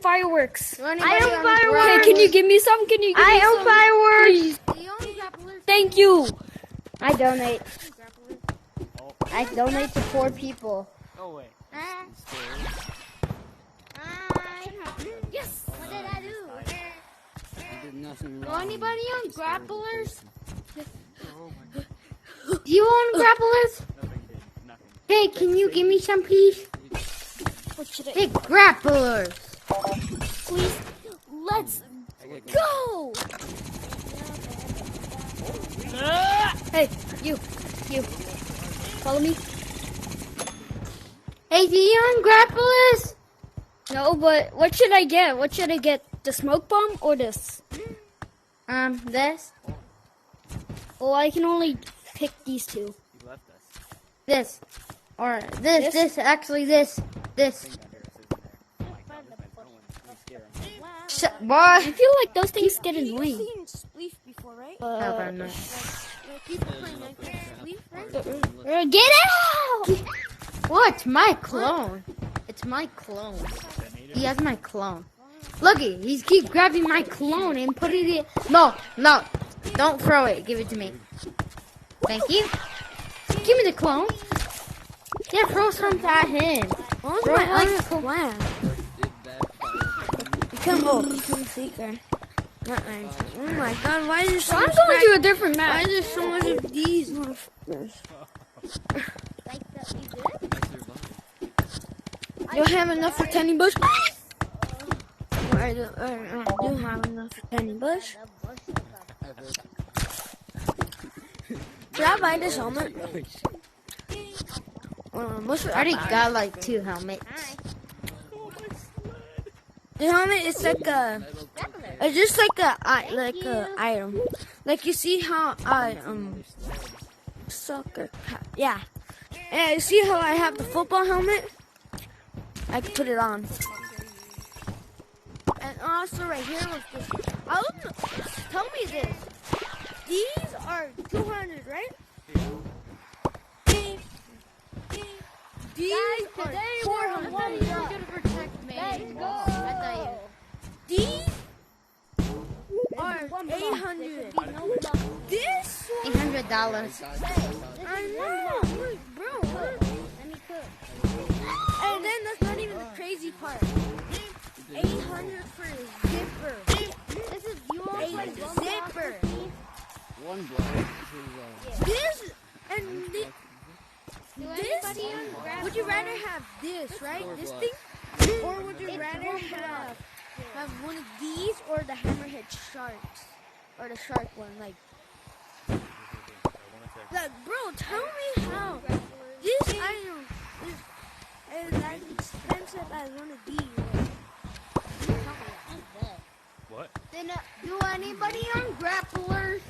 fireworks. I own fireworks. Hey, can you give me some? Can you give me some? I own fireworks. Please. Thank you. I donate. I donate to poor people. Oh wait. Yes. What did I do? I did nothing Know wrong. anybody on grapplers? Do you own grapplers? Nothing did. Nothing. Hey, can you give me some, please? What should I? Hey, grapplers. Please. Let's go. Hey, you. Follow me. Hey, do you own grapplers? No, but what should I get? What should I get? The smoke bomb or this? This, Well, I can only pick these two. You left us. this, or this, actually this. Shut, boy. I feel like those things get annoying. Seen Spleef before, right? Get People playing Spleef, right? Get out! What? My clone. It's my clone. He has my clone. Looky, he's keep grabbing my clone and putting it. No, don't throw it. Give it to me. Thank you. Give me the clone. Yeah, throw something at him. What Throw was it my like other plan? Become seeker. Oh my god, why is there so I'm much going to a different Why map. is there so much of these motherfuckers? You have enough for Tenny Bush? I do have enough for Tenny Bush. Should I buy this helmet? What's I already got like 2 helmets. the helmet is like a, it's just like a item. Like you see how I soccer, yeah. And you see how I have the football helmet? I can put it on. And also right here with this. Tell me this. These are 200, right? These are 400. These are 800. This one, $800. I know, bro. Look. And then that's not even the crazy part. 800 for a zipper. This is you A zipper. One block. This and this. Would you rather have this, right? This thing, or would you rather have one of these or the hammerhead sharks, or the shark one? Like, bro, tell me how this item is as expensive as one of these. What? Then, do anybody on grapplers?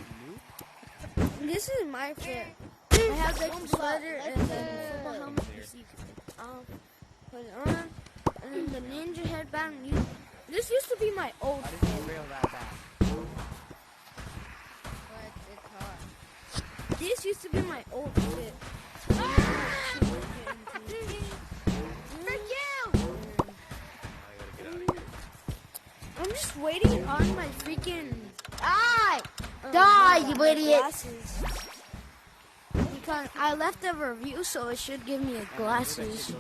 This is my fit. I have the sweater and the football helmet. I'll put it on. And then the ninja headband. This used to be my old How did fit. you reel that back? This used to be my old fit. I'm just waiting on my freaking Die, you idiot. glasses. Because I left a review, so it should give me glasses.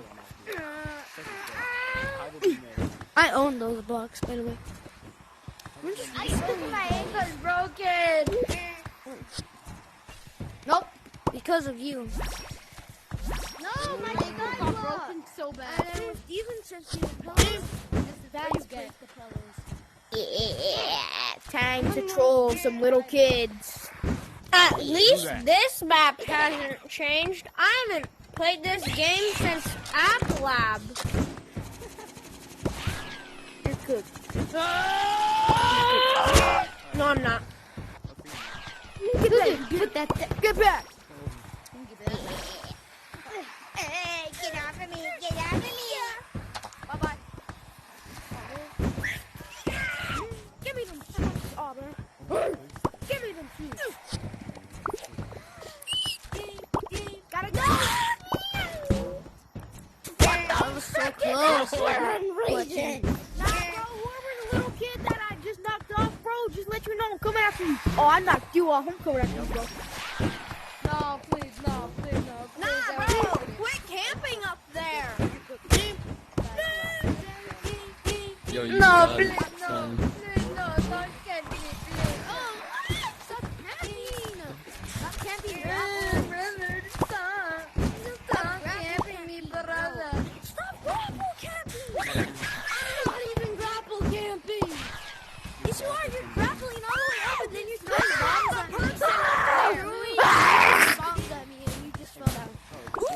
How did you make it? I own those blocks, by the way. I think my ankle's broken. Nope, because of you. No, my ankle's broken so bad. And then Steven sent me the pillows. That you get. Yeah, time to troll some little kids. At least this map hasn't changed. I haven't played this game since App Lab. You're cooked. No, I'm not. Get back. Put that. Get back. Hey, get off of me. Get off of me. Bye-bye. Give me them shoes, Auburn. Give me them shoes. Gotta go. That was so close. Region. Oh, I knocked you off. I'm correcting, bro. No, please, no, please, no, please. Nah, bro, quit camping up there. Yo, you No, got please, it, no, son. please, no, don't get me, please. Oh, stop camping. Stop camping, Brother, stop. Stop camping me, brother. Stop grapple camping. I'm not even grapple camping. Yes, you are. You're grappling all the way up, and then you're throwing bombs at me. Bombs at me, and you just fell down.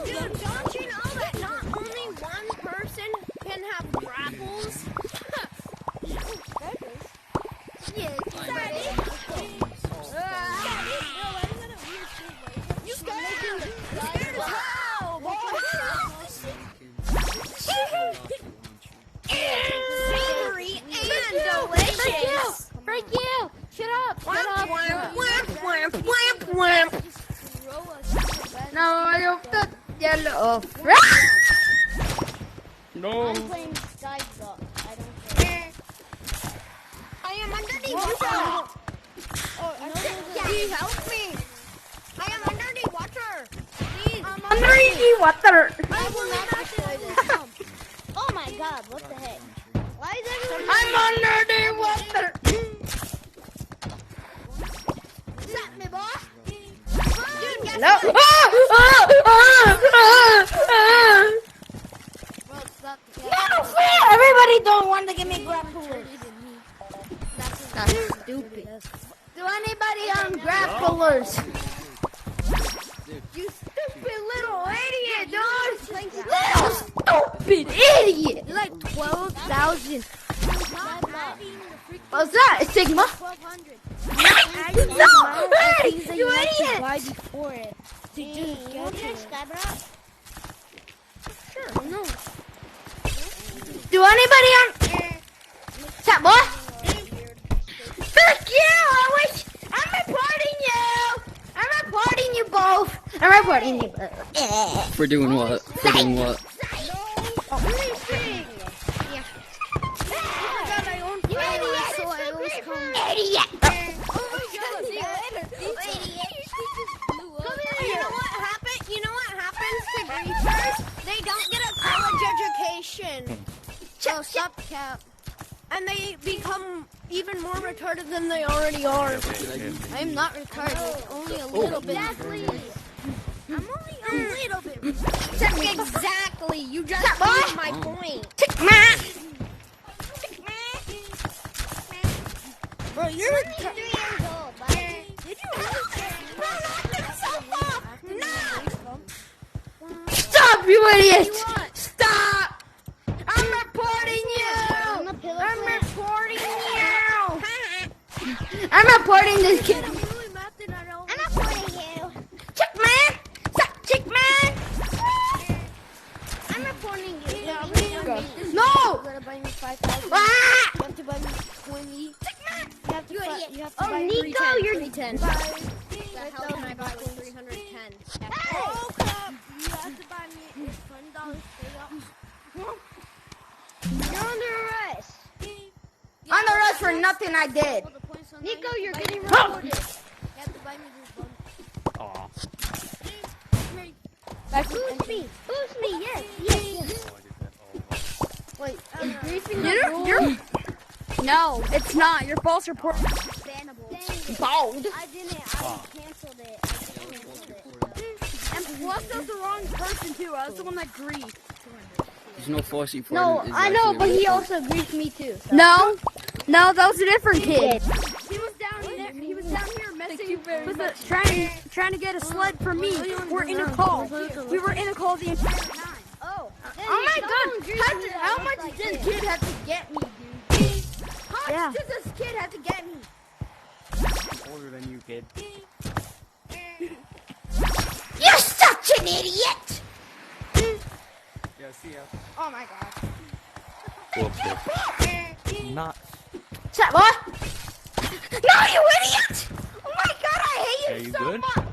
Dude, don't you know that not only one person can have grapples? Yeah, that is. You scared? You scared as hell, boy. Savory and delicious. Frank, you! Shut up! Shut up! No, I don't put yellow. No. playing Skyblock. I don't care. I am under the water. Please help me. I am under the water. Please. Under the water. I will not destroy this. Oh my god, what the heck? Why is everyone I'm under the water. Zap me, boy. Dude, guess No. Well, it's not the No, everybody don't want to give me grapplers. That's stupid. Do anybody on grapplers? You stupid little idiot, dude! Little stupid idiot! You're like 12,000. What's that? Sigma? 1,200. No! Hey, you idiot! Why before it? To just get it. Sure, no. Do anybody on... What's that, boy? Fuck you! I'm reporting you! I'm reporting you both! I'm reporting you both. For doing what? For doing what? You idiot! So I always come. Idiot! You know what happened? You know what happens to griefers? They don't get a college education. So stop cap. And they become even more retarded than they already are. I am not retarded. Only a little bit. Exactly. I'm only a little bit. Exactly. You just proved my point. Bro, you're retarded. 3 years old, buddy. Did you really? Bro, knock yourself off. Knock. Stop, you idiot! Stop! I'm reporting you! I'm reporting you! I'm reporting this kid. I'm really mad that I don't. I'm reporting you. Chick man! Stop, chick man! I'm reporting you. Yeah, I'm gonna beat this. No! You gotta buy me 5,000. Ah! You have to buy me 20. You have to buy, you have to Oh, buy Nico, 310. you're- 310. The hell can I buy with 310? Oh crap! You have to buy me $20 straight up. You're under arrest. On the rush for nothing I did. Well, the points on Nico, that, you're buy getting me- reported. You have to buy me this bun. Aw. Boost me. Boost me. Yes. Yes. Wait, is griefing the rule? No, it's not. Your false report. Bannable. Bald. I didn't. I canceled it. I just canceled it. And plus, that's the wrong person too. I was the one that griefed. There's no false report. No, It's I know, actually but he a- also griefed me too. So. No, that was a different kid. He was down there. He was down here messing with trying to get a sled for me. We're in a call. We were in a call the entire time. Oh. Oh my god! How much does this kid have to get me, dude? How much does this kid have to get me? Older than you, kid. You're such an idiot! Yeah, see ya. Oh my god. Not. What's that, boy? No, you idiot! Oh my god, I hate Are you you so good? much!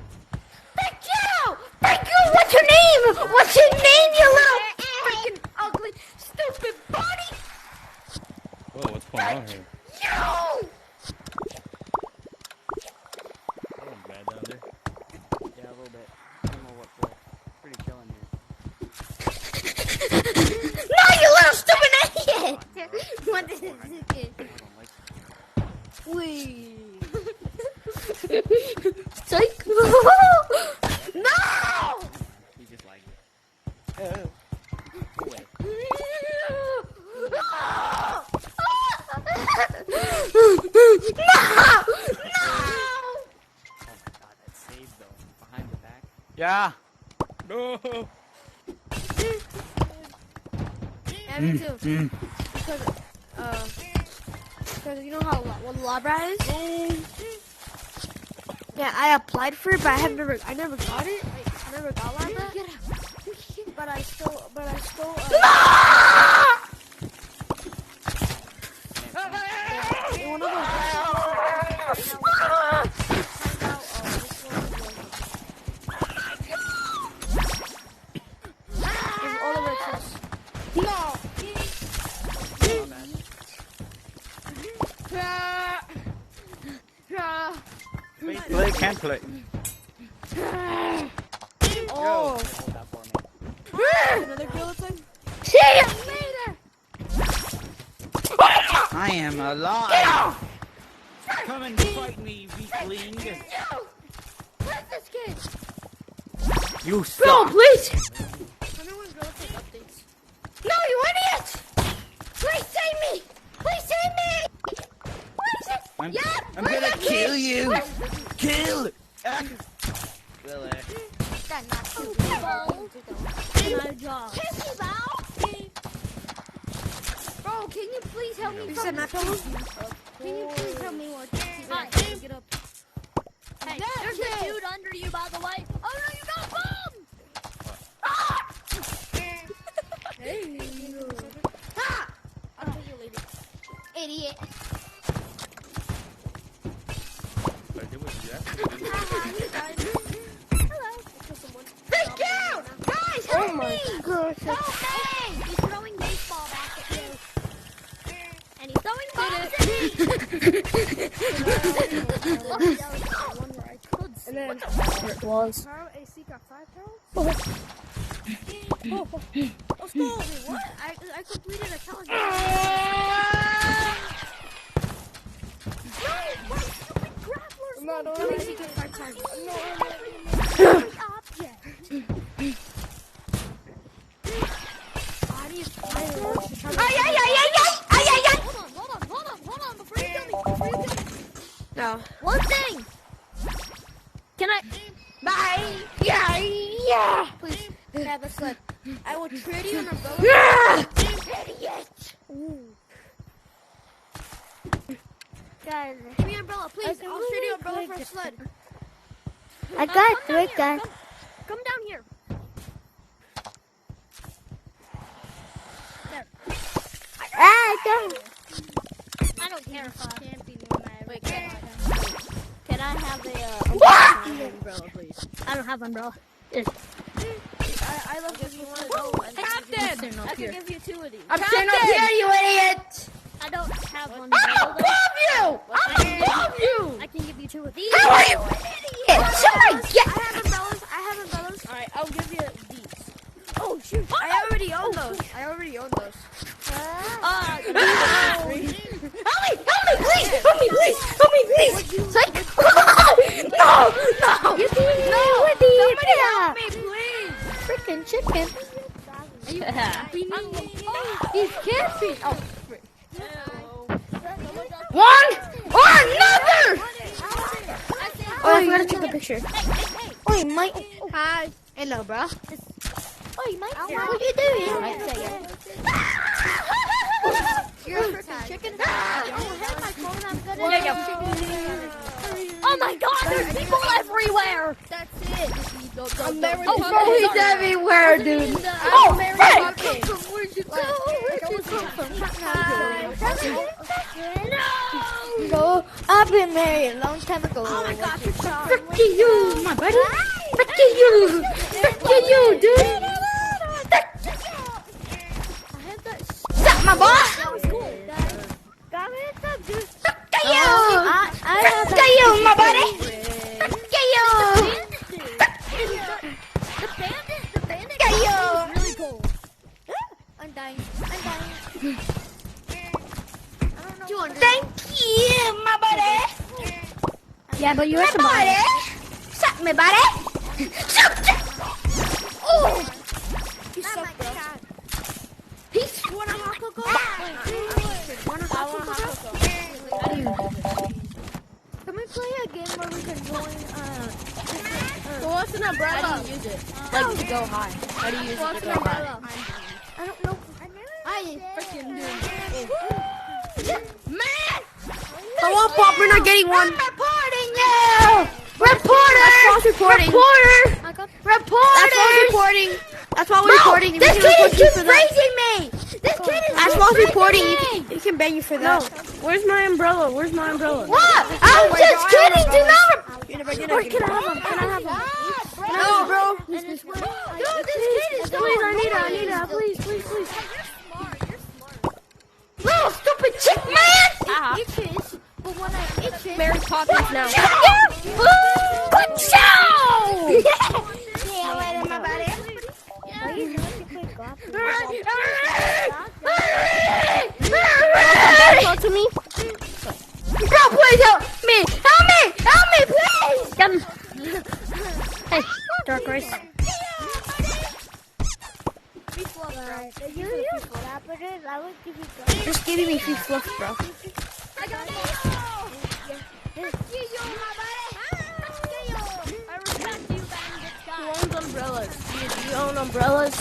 Thank you! Thank you! What's your name? What's your name, you little freaking ugly, stupid bunny? Whoa, what's going on here? You! What is this kid? I don't like Wee. Psych. No! He just like it. Go away. No! Oh my god, that saved though. Behind the back. Yeah. No. Yeah, me too. Because you know how what Labra is? Yeah, I applied for it, but I never got it. I never got Labra. But I still. In one of those all of it. No! Play, can't play. Oh, Hold that for me. another kill thing. See you later! I am alive. Come and fight me, weakling. Where's this kid? You Bro, suck. please! Wonder when girls take updates. No, you idiot! Please save me! Please save me! Please save I'm where's gonna that kid? kill you. Where's- Kill. Really? That's not too My job. Pissy ball! Bro, can you please help me? You from said not this? to? Can you please help me watch this? Get up. Hey, That there's kid. a dude under you, by the way. Oh no, you got a bomb! Hey. Ah! I'll tell you later. Idiot. Thank you! Guys, help me! gosh. Help me! He's throwing baseball back at you. And he's throwing bombs at me! And then What the it was. Carl AC got 5 pounds? Oh, school. What? I completed a challenge. I'm not on it. AC got 5 times. Object. Body is Ay, ay, ay, ay, ay! Ay, ay, ay! Hold on, before you kill me. No. One thing. Can I? Bye! Yeah, yeah! Please. Yeah, that's like. I will trade you an umbrella. Yeah! Idiot! Guys. Give me an umbrella, please. I'll trade you an umbrella for a sled. I got Come down three here. guys. Come down here. I don't. I don't care if I Can't be no man. Wait, can I have a What? umbrella, please? I don't have umbrella. I love this one. Captain! I can give you 2 of these. I'm staying up here, you idiot! I don't have one. I umbrella, love you! I love you! I can give you 2 of these. How are you an idiot? Somebody get... I have umbrellas. Alright, I'll give you these. Oh, shoot. I already own those. Help me, please! Help me, please! Help me, please! Psych! No! No! You Somebody help me, please! Freaking chicken. Are you happy? He's camping. Oh, frick. One or another! Oh, I forgot to take a picture. Oh, Mike. Hi. Hello, bro. Oh, Mike. What are you doing? Mike, say it. You're a freaking chicken. Oh my god, there's people everywhere! That's it. I'm never oh, he's everywhere, dude. Oh, Frank! Where'd you come from? No! I've been married a long time ago. Oh my god, you're charming. Frick to you, my buddy. Frick to you. Frick to you, dude. Stop, my boss. That was cool. Frick to you. Frick to you, my buddy. Frick to you. The bandit Frick to you. is really cool. I'm dying. Yeah, but you have to buy it. Suck me, buddy. Suck. Oh. You suck, bro. Peace. You want a hot cocoa? Want a hot cocoa? Can we play a game where we can join, Who wants an umbrella? How do you use it? Like to go high. How do you use it to go high? I don't know. I ain't freaking doing Man. Come on, Pop, we're not getting one. I'm reporting you. Reporter. That's false reporting. Reporter. I got That's false Reporter. reporting. That's why we're No, reporting. this We can kid report is you just for that. praising me. This kid is That's just false praising reporting. me. You can ban you for that. Where's my umbrella? Where's my umbrella? What? I'm just kidding. Do not. Can I have them? Can I have them? No, bro. Dude, this kid is Please, I need it. Please. little stupid chick, man. Itches, but when I itch it, Mary Poppins now. Good show. Talk to me. Bro, please help me. Help me, please. Get him. Hey, Dark Race. Just give me free fluff, bro. Who owns umbrellas? Do you own umbrellas?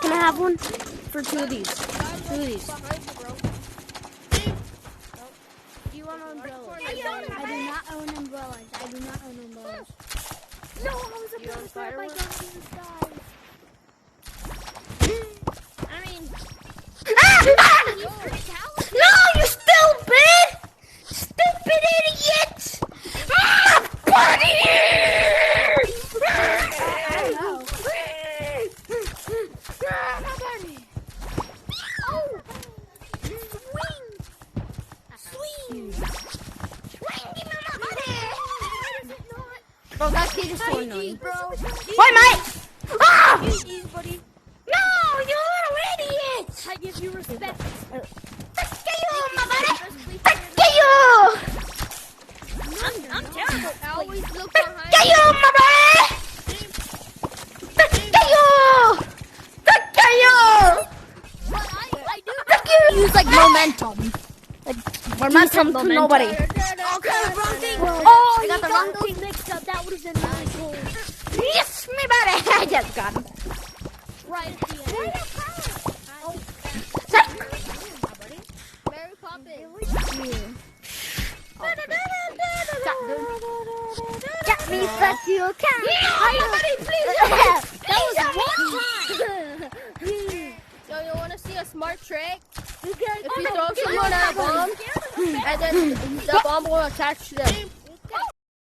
Can I have one? For two of these. do you want an umbrella? I do not own umbrellas. No, I was about to grab my gun in the sky. No, you stupid! Stupid idiot! Buddy! Bro, that kid is so annoying. Why, mate? Ah! buddy. No, you little idiot! I give you respect. Fuck you, my buddy! Fuck you! I'm terrible. I always look Fuck behind. you, my buddy! Fuck you! Fuck you! I do. Fuck you! Use like momentum. Momentum to nobody. Okay, wrong thing. Oh, I got the wrong thing mixed up. That would have been really cool. yes, me buddy! I just got him. Right at the end. Mary Poppins. Get me fuck you can. Somebody please help. That was one time. So you want to see a smart trick? If you throw someone at a bomb, and then the bomb will attach to them.